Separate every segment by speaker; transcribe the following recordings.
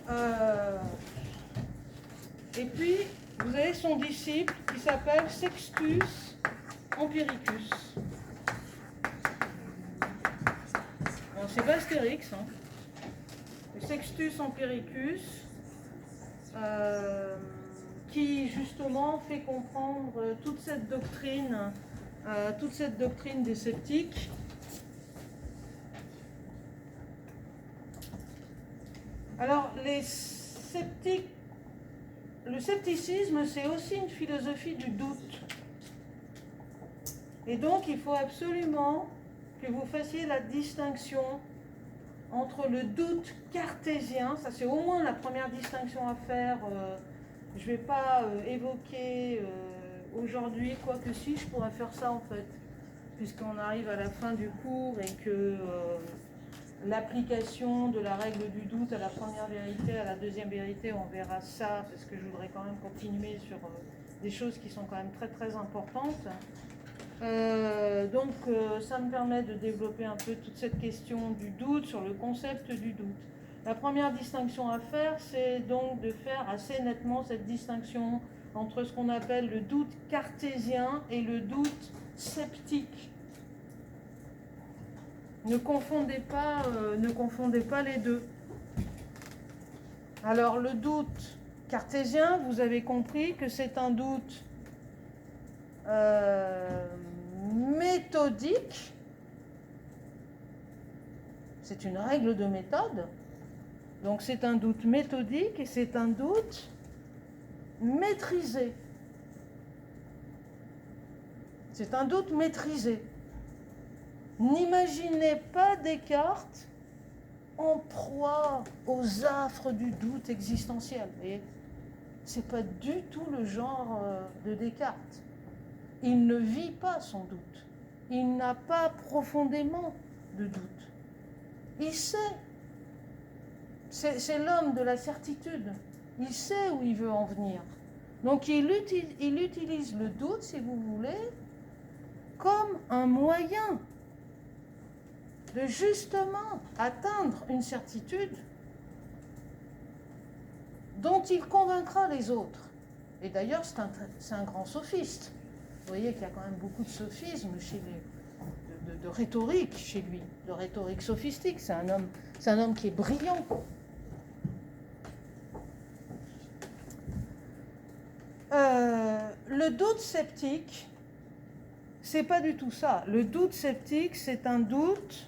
Speaker 1: Euh, et puis, vous avez son disciple qui s'appelle Sextus Empiricus. Bon, c'est pas Astérix, hein. Sextus Empiricus, qui justement fait comprendre toute cette doctrine des sceptiques. Alors, les sceptiques, le scepticisme, c'est aussi une philosophie du doute. Et donc, il faut absolument que vous fassiez la distinction entre le doute cartésien, ça c'est au moins la première distinction à faire. Je ne vais pas évoquer aujourd'hui, quoique si, je pourrais faire ça en fait, puisqu'on arrive à la fin du cours et que l'application de la règle du doute à la première vérité, à la deuxième vérité, on verra ça, parce que je voudrais quand même continuer sur des choses qui sont quand même très très importantes. Donc ça me permet de développer un peu toute cette question du doute, sur le concept du doute. La première distinction à faire, c'est donc de faire assez nettement cette distinction entre ce qu'on appelle le doute cartésien et le doute sceptique. Ne confondez pas les deux. Alors le doute cartésien, vous avez compris que c'est un doute méthodique, c'est une règle de méthode, donc c'est un doute méthodique et c'est un doute maîtrisé. C'est un doute maîtrisé. N'imaginez pas Descartes en proie aux affres du doute existentiel. Et c'est pas du tout le genre de Descartes. Il ne vit pas son doute. Il n'a pas profondément de doute. Il sait. C'est l'homme de la certitude. Il sait où il veut en venir. Donc il utilise le doute, si vous voulez, comme un moyen de justement atteindre une certitude dont il convaincra les autres. Et d'ailleurs, c'est un grand sophiste. Vous voyez qu'il y a quand même beaucoup de sophisme chez de rhétorique chez lui, de rhétorique sophistique. C'est un homme qui est brillant. Le doute sceptique, c'est pas du tout ça. Le doute sceptique, c'est un doute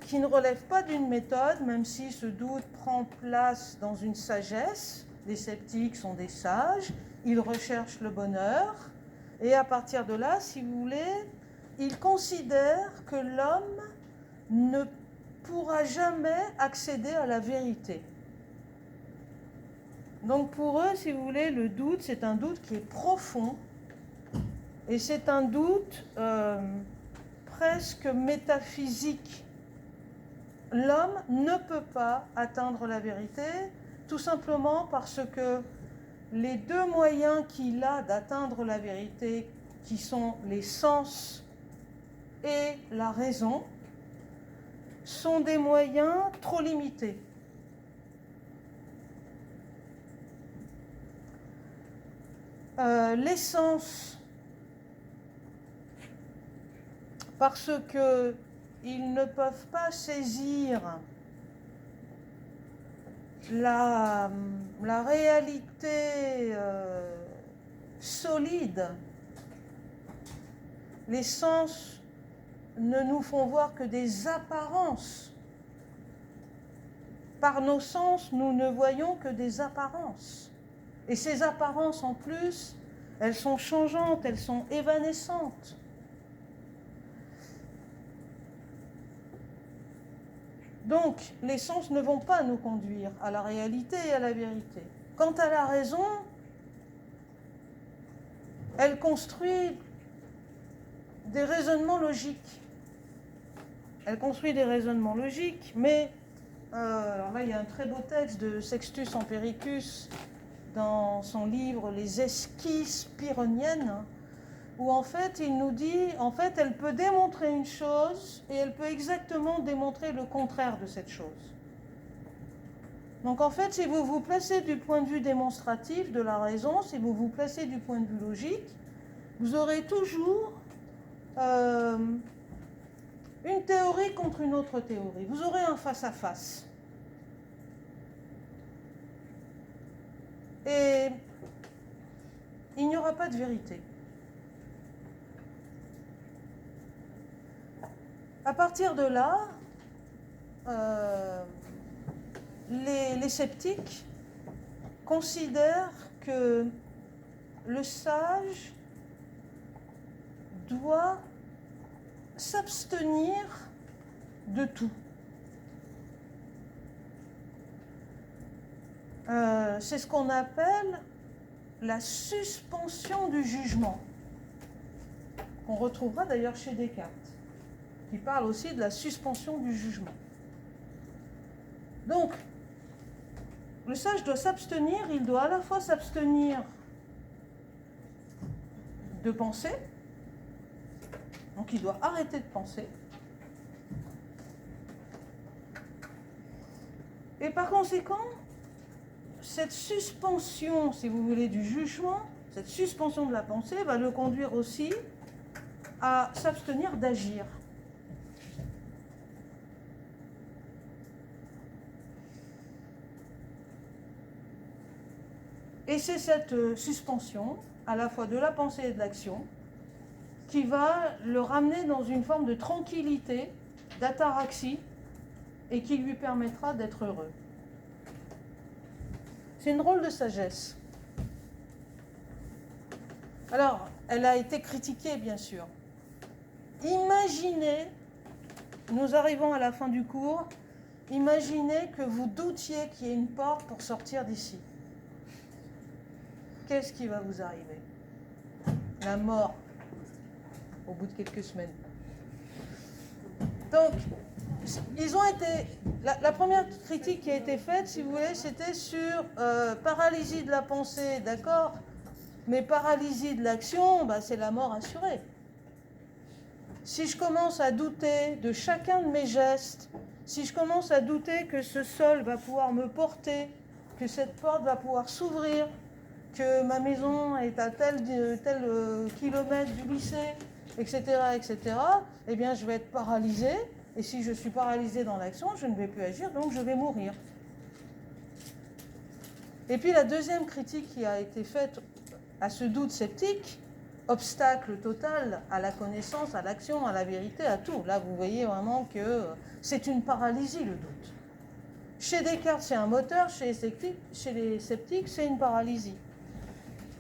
Speaker 1: qui ne relève pas d'une méthode, même si ce doute prend place dans une sagesse. Les sceptiques sont des sages, ils recherchent le bonheur, et à partir de là, si vous voulez, ils considèrent que l'homme ne pourra jamais accéder à la vérité. Donc pour eux, si vous voulez, le doute, c'est un doute qui est profond, et c'est un doute presque métaphysique. L'homme ne peut pas atteindre la vérité, tout simplement parce que les deux moyens qu'il a d'atteindre la vérité, qui sont les sens et la raison, sont des moyens trop limités. Les sens, parce qu'ils ne peuvent pas saisir la réalité solide. Les sens ne nous font voir que des apparences. Par nos sens, nous ne voyons que des apparences. Et ces apparences, en plus, elles sont changeantes, elles sont évanescentes. Donc, les sens ne vont pas nous conduire à la réalité et à la vérité. Quant à la raison, elle construit des raisonnements logiques. Elle construit des raisonnements logiques, mais alors là, il y a un très beau texte de Sextus Empiricus dans son livre Les esquisses pyrrhoniennes, où en fait il nous dit, en fait elle peut démontrer une chose et elle peut exactement démontrer le contraire de cette chose. Donc en fait, si vous vous placez du point de vue démonstratif de la raison, si vous vous placez du point de vue logique, vous aurez toujours une théorie contre une autre théorie. Vous aurez un face-à-face. Et il n'y aura pas de vérité. À partir de là, les sceptiques considèrent que le sage doit s'abstenir de tout. C'est ce qu'on appelle la suspension du jugement, qu'on retrouvera d'ailleurs chez Descartes, qui parle aussi de la suspension du jugement. Donc, le sage doit s'abstenir, il doit à la fois s'abstenir de penser, donc il doit arrêter de penser, et par conséquent, cette suspension, si vous voulez, du jugement, cette suspension de la pensée va le conduire aussi à s'abstenir d'agir. Et c'est cette suspension, à la fois de la pensée et de l'action, qui va le ramener dans une forme de tranquillité, d'ataraxie, et qui lui permettra d'être heureux. C'est une drôle de sagesse. Alors, elle a été critiquée, bien sûr. Imaginez, nous arrivons à la fin du cours, imaginez que vous doutiez qu'il y ait une porte pour sortir d'ici. Qu'est-ce qui va vous arriver? La mort, au bout de quelques semaines. Donc, ils ont été... La première critique qui a été faite, si vous voulez, c'était sur paralysie de la pensée, d'accord, mais paralysie de l'action, bah, c'est la mort assurée. Si je commence à douter de chacun de mes gestes, si je commence à douter que ce sol va pouvoir me porter, que cette porte va pouvoir s'ouvrir, que ma maison est à tel kilomètre du lycée, etc., eh bien, je vais être paralysée. Et si je suis paralysée dans l'action, je ne vais plus agir, donc je vais mourir. Et puis la deuxième critique qui a été faite à ce doute sceptique, obstacle total à la connaissance, à l'action, à la vérité, à tout. Là, vous voyez vraiment que c'est une paralysie, le doute. Chez Descartes, c'est un moteur, chez les sceptiques, c'est une paralysie.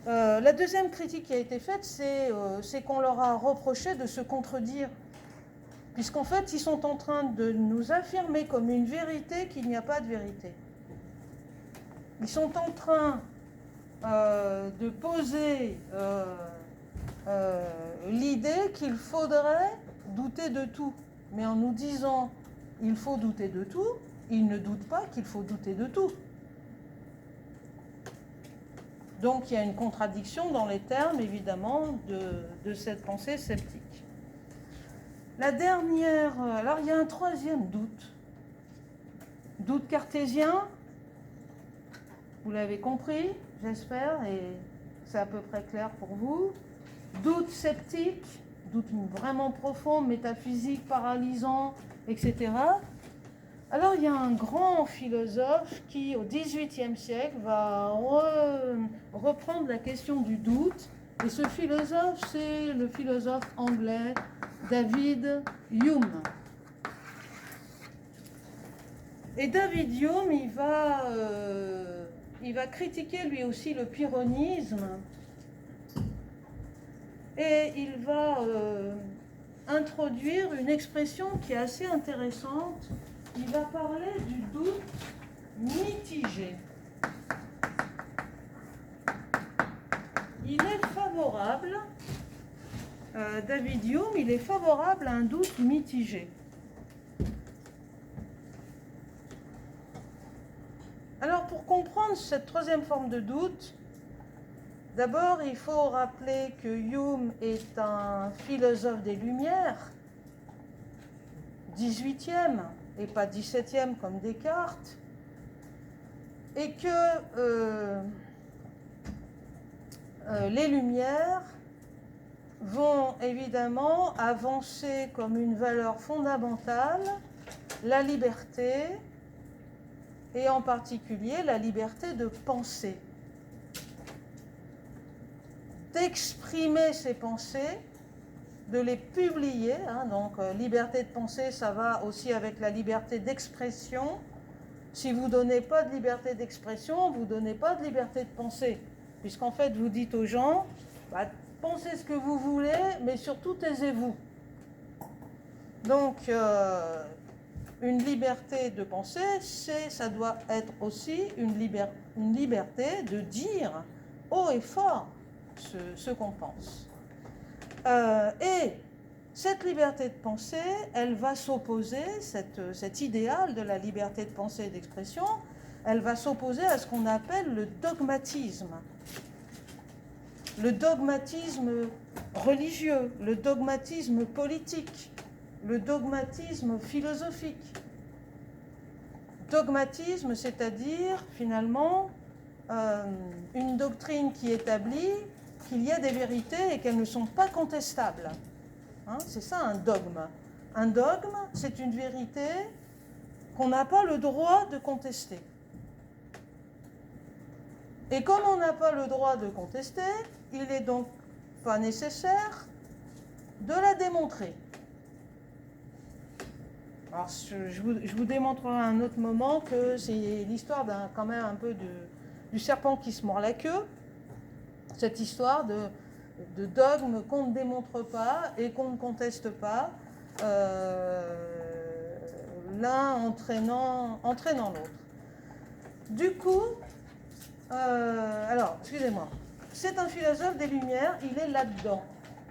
Speaker 1: La deuxième critique qui a été faite, c'est qu'on leur a reproché de se contredire. Puisqu'en fait, ils sont en train de nous affirmer comme une vérité qu'il n'y a pas de vérité. Ils sont en train de poser l'idée qu'il faudrait douter de tout. Mais en nous disant il faut douter de tout, ils ne doutent pas qu'il faut douter de tout. Donc il y a une contradiction dans les termes, évidemment, de cette pensée sceptique. La dernière, alors il y a un troisième doute. Doute cartésien, vous l'avez compris, j'espère, et c'est à peu près clair pour vous. Doute sceptique, doute vraiment profond, métaphysique, paralysant, etc. Alors il y a un grand philosophe qui, au XVIIIe siècle, va reprendre la question du doute. Et ce philosophe, c'est le philosophe anglais David Hume. Et David Hume, il va critiquer lui aussi le pyrrhonisme. Et il va introduire une expression qui est assez intéressante. Il va parler du doute mitigé. Il est favorable, David Hume, il est favorable à un doute mitigé. Alors, pour comprendre cette troisième forme de doute, d'abord, il faut rappeler que Hume est un philosophe des Lumières, 18e, et pas 17e comme Descartes. et que les Lumières vont évidemment avancer comme une valeur fondamentale la liberté, et en particulier la liberté de penser, d'exprimer ses pensées, de les publier, hein, donc liberté de penser, ça va aussi avec la liberté d'expression. Si vous ne donnez pas de liberté d'expression, vous ne donnez pas de liberté de penser, puisqu'en fait vous dites aux gens, bah, pensez ce que vous voulez, mais surtout taisez-vous. Donc une liberté de penser, ça doit être aussi une liberté de dire haut et fort ce qu'on pense. Et cette liberté de penser, elle va s'opposer, cet idéal de la liberté de pensée et d'expression, elle va s'opposer à ce qu'on appelle le dogmatisme religieux, le dogmatisme politique, le dogmatisme philosophique. Dogmatisme, c'est-à-dire finalement une doctrine qui établit qu'il y a des vérités et qu'elles ne sont pas contestables. Hein, c'est ça un dogme. Un dogme, c'est une vérité qu'on n'a pas le droit de contester. Et comme on n'a pas le droit de contester, il n'est donc pas nécessaire de la démontrer. Alors, je vous démontrerai à un autre moment que c'est l'histoire quand même un peu du serpent qui se mord la queue. Cette histoire de dogme qu'on ne démontre pas et qu'on ne conteste pas, l'un entraînant l'autre. Du coup, alors, excusez-moi, c'est un philosophe des Lumières, il est là-dedans.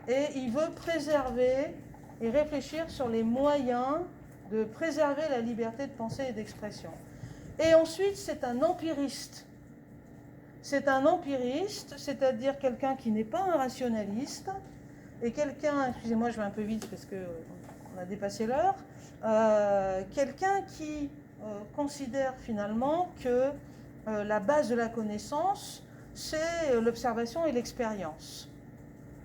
Speaker 1: Et il veut préserver et réfléchir sur les moyens de préserver la liberté de pensée et d'expression. Et ensuite, c'est un empiriste. C'est un empiriste, c'est-à-dire quelqu'un qui n'est pas un rationaliste, et quelqu'un, excusez-moi, je vais un peu vite parce qu'on a dépassé l'heure, quelqu'un qui considère finalement que la base de la connaissance, c'est l'observation et l'expérience.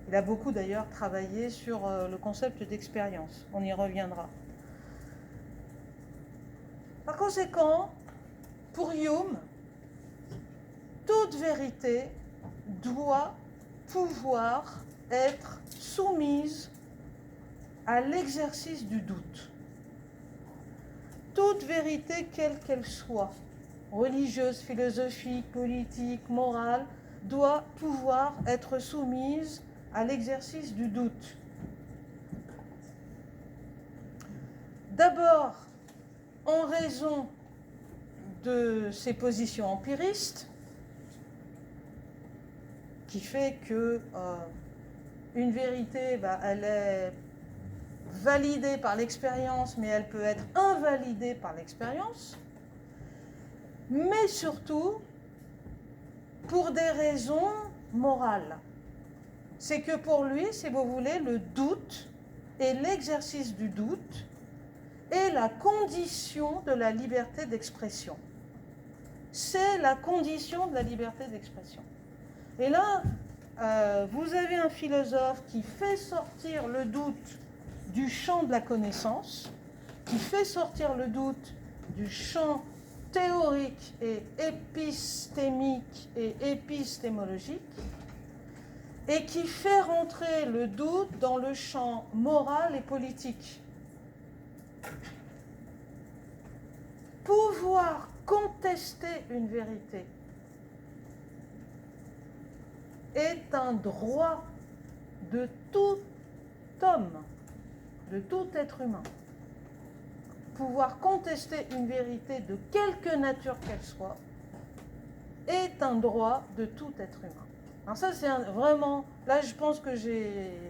Speaker 1: Il a beaucoup d'ailleurs travaillé sur le concept d'expérience, on y reviendra. Par conséquent, pour Hume, toute vérité doit pouvoir être soumise à l'exercice du doute. Toute vérité, quelle qu'elle soit, religieuse, philosophique, politique, morale, doit pouvoir être soumise à l'exercice du doute. D'abord, en raison de ses positions empiristes, qui fait que une vérité, elle est validée par l'expérience, mais elle peut être invalidée par l'expérience, mais surtout pour des raisons morales. C'est que pour lui, si vous voulez, le doute et l'exercice du doute est la condition de la liberté d'expression. C'est la condition de la liberté d'expression. Et là, vous avez un philosophe qui fait sortir le doute du champ de la connaissance, qui fait sortir le doute du champ théorique et épistémique et épistémologique, et qui fait rentrer le doute dans le champ moral et politique. Pouvoir contester une vérité est un droit de tout homme, de tout être humain. Pouvoir contester une vérité de quelque nature qu'elle soit est un droit de tout être humain. Alors ça, c'est vraiment... Là, je pense que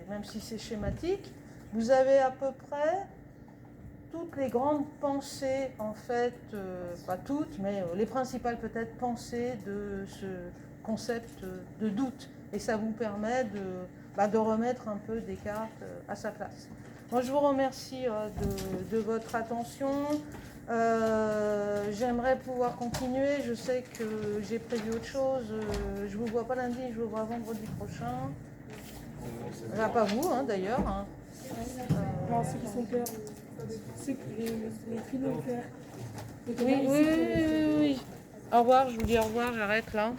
Speaker 1: même si c'est schématique, vous avez à peu près toutes les grandes pensées, en fait, pas toutes, mais les principales peut-être pensées de ce concept de doute. Et ça vous permet de remettre un peu Descartes à sa place. Moi, je vous remercie de votre attention. j'aimerais pouvoir continuer. Je sais que j'ai prévu autre chose. Je vous vois pas lundi, je vous vois vendredi prochain. Enfin, pas vous, hein, d'ailleurs. Hein.
Speaker 2: Non, ceux qui sont clairs. Les trinos clairs.
Speaker 1: Oui. Au revoir, je vous dis au revoir, j'arrête là.